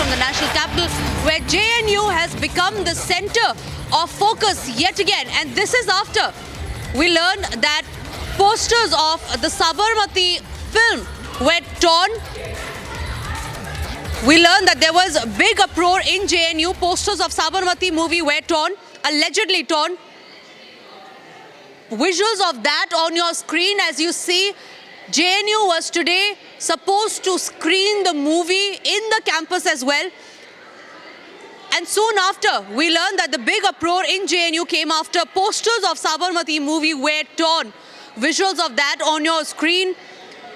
from the national capital, where JNU has become the center of focus yet again. And this is after we learned that posters of the Sabarmati film were torn. We learned that there was a big uproar in JNU. Posters of Sabarmati movie were torn, allegedly torn. Visuals of that on your screen as you see. JNU was today supposed to screen the movie in the campus as well. And soon after, we learned that the big uproar in JNU came after posters of Sabarmati movie were torn. Visuals of that on your screen.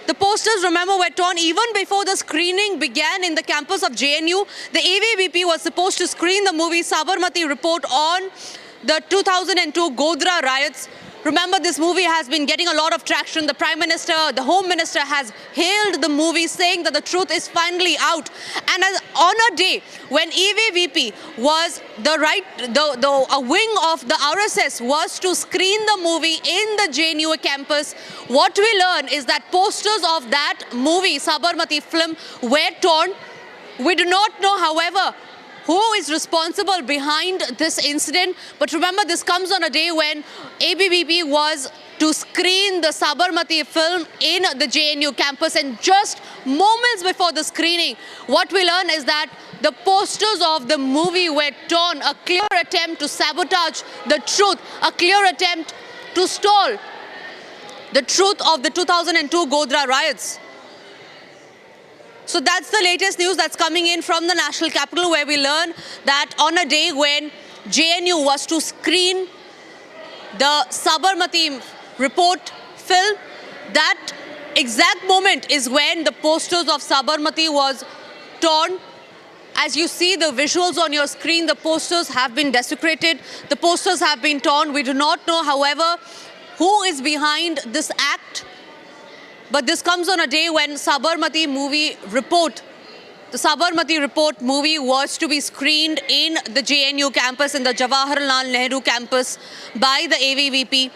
The posters, remember, were torn even before the screening began in the campus of JNU. The AVVP was supposed to screen the movie Sabarmati Report on the 2002 Godhra riots. Remember, this movie has been getting a lot of traction. The Prime Minister, the Home Minister has hailed the movie, saying that the truth is finally out. And on a day when AVVP was a wing of the RSS was to screen the movie in the JNU campus, what we learn is that posters of that movie, Sabarmati film, were torn. We do not know, however, who is responsible behind this incident. But remember, this comes on a day when ABVP was to screen the Sabarmati film in the JNU campus. And just moments before the screening, what we learn is that the posters of the movie were torn, a clear attempt to sabotage the truth, a clear attempt to stall the truth of the 2002 Godhra riots. So that's the latest news that's coming in from the national capital, where we learn that on a day when JNU was to screen the Sabarmati Report film, that exact moment is when the posters of Sabarmati was torn. As you see the visuals on your screen, the posters have been desecrated, the posters have been torn. We do not know, however, who is behind this act. But this comes on a day when Sabarmati movie report, the Sabarmati Report movie was to be screened in the JNU campus, in the Jawaharlal Nehru campus by the AVVP.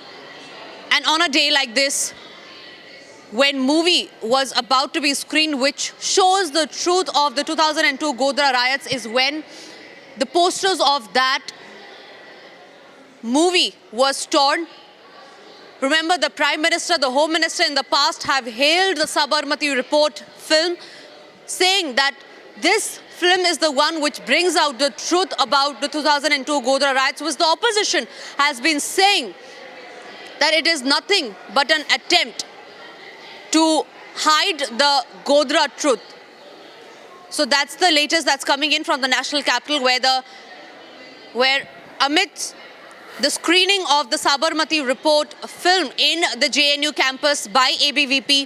And on a day like this, when movie was about to be screened, which shows the truth of the 2002 Godhra riots, is when the posters of that movie was torn. Remember, the Prime Minister, the Home Minister in the past have hailed the Sabarmati Report film, saying that this film is the one which brings out the truth about the 2002 Godhra riots, which the opposition has been saying that it is nothing but an attempt to hide the Godhra truth. So that's the latest that's coming in from the national capital, where amidst the screening of the Sabarmati Report film in the JNU campus by ABVP,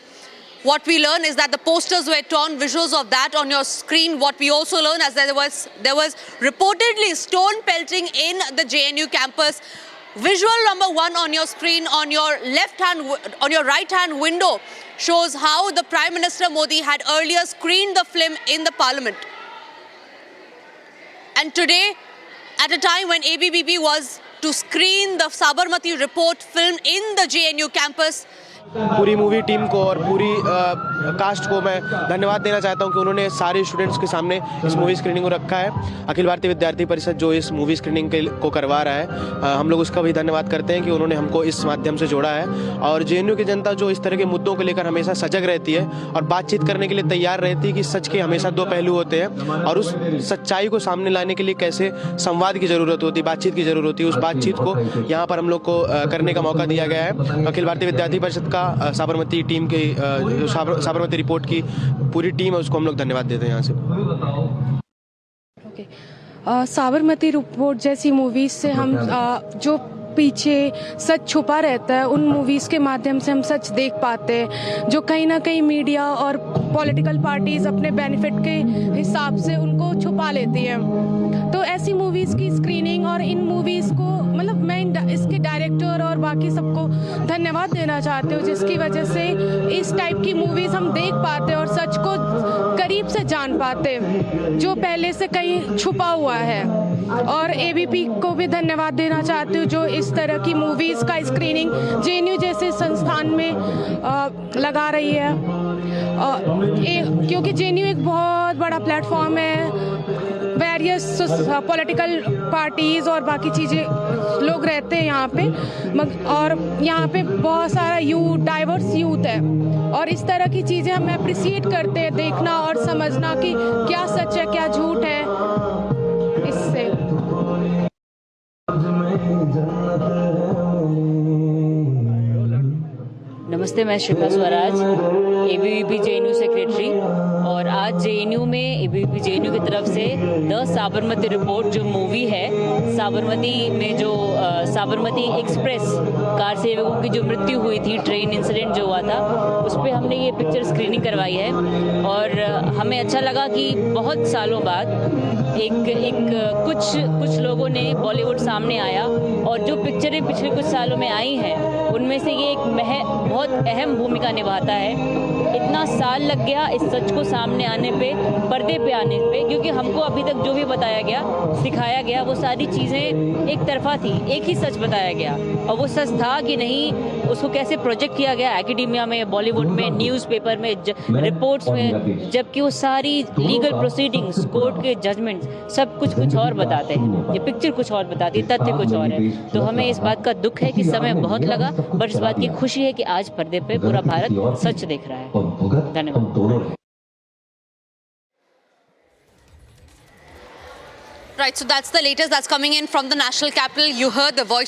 what we learn is that the posters were torn. Visuals of that on your screen. What we also learn is that there was reportedly stone pelting in the JNU campus. Visual number 1 on your screen, on your right hand window, shows how the Prime Minister Modi had earlier screened the film in the Parliament. And today, at a time when ABVP was to screen the Sabarmati Report film in the JNU campus, पूरी movie team को और पूरी cast को मैं धन्यवाद देना चाहता हूं कि उन्होंने सारे स्टूडेंट्स के सामने इस मूवी स्क्रीनिंग को रखा है। अखिल भारतीय विद्यार्थी परिषद जो इस मूवी स्क्रीनिंग को करवा रहा है, हम लोग उसका भी धन्यवाद करते हैं कि उन्होंने हमको इस माध्यम से जोड़ा है। और जेएनयू की जनता जो इस तरह के मुद्दों को लेकर हमेशा सजग रहती है और बातचीत करने के लिए तैयार रहती है कि सच के हमेशा 2 पहलू होते हैं और उस सच्चाई को सामने लाने के लिए कैसे संवाद की जरूरत होती है, बातचीत की जरूरत होती है, उस बातचीत को यहाँ पर हम लोग को करने का मौका दिया गया है। अखिल भारतीय विद्यार्थी परिषद साबरमती टीम के साबरमती रिपोर्ट की पूरी टीम है, उसको हम लोग धन्यवाद देते हैं यहाँ से। साबरमती रिपोर्ट जैसी मूवीज से हम जो पीछे सच छुपा रहता है, उन मूवीज़ के माध्यम से हम सच देख पाते हैं, जो कहीं ना कहीं मीडिया और पॉलिटिकल पार्टीज अपने बेनिफिट के हिसाब से उनको छुपा लेती हैं। तो ऐसी मूवीज़ की स्क्रीनिंग और इन मूवीज़ को मतलब मैं इसके डायरेक्टर और बाकी सबको धन्यवाद देना चाहती हूँ, जिसकी वजह से इस टाइप की मूवीज़ हम देख पाते और सच को करीब से जान पाते जो पहले से कहीं छुपा हुआ है। और एबीपी को भी धन्यवाद देना चाहती हूँ जो इस तरह की मूवीज़ का स्क्रीनिंग जेएनयू जैसे संस्थान में लगा रही है। क्योंकि JNU एक बहुत बड़ा प्लेटफॉर्म है, वेरियस पॉलिटिकल पार्टीज़ और बाकी चीज़ें लोग रहते हैं यहाँ पे, और यहाँ पे बहुत सारा यूथ, डाइवर्स यूथ है, और इस तरह की चीज़ें हम अप्रिसिएट करते हैं, देखना और समझना कि क्या सच है क्या झूठ है। इससे नमस्ते, मैं Shilpa Swaraj, ABVP JNU secretary, और आज JNU में ABVP JNU की तरफ से द साबरमती रिपोर्ट जो मूवी है, साबरमती में जो साबरमती एक्सप्रेस कार सेवकों की जो मृत्यु हुई थी, ट्रेन इंसिडेंट जो हुआ था, उस पर हमने ये पिक्चर स्क्रीनिंग करवाई है। और हमें अच्छा लगा कि बहुत सालों बाद कुछ लोगों ने बॉलीवुड सामने आया, और जो पिक्चरें पिछले कुछ सालों में आई हैं उनमें से ये एक बहुत अहम भूमिका निभाता है। इतना साल लग गया इस सच को सामने आने पे, पर्दे पे आने पे, क्योंकि हमको अभी तक जो भी बताया गया, सिखाया गया, वो सारी चीज़ें एक तरफा थी, एक ही सच बताया गया, और वो सच था कि नहीं उसको कैसे प्रोजेक्ट किया गया एकेडेमिया में, बॉलीवुड में, न्यूज़पेपर में, रिपोर्ट्स में, जबकि वो सारी लीगल प्रोसीडिंग्स, कोर्ट के जजमेंट्स सब कुछ और बताते हैं, ये पिक्चर कुछ और बताती है, तथ्य कुछ और है। तो हमें इस बात का दुख है कि समय बहुत लगा, बट इस बात की खुशी है कि आज पर्दे पे पूरा भारत सच देख रहा है। धन्यवाद। Right, so that's the latest that's coming in from the national capital. You heard the voice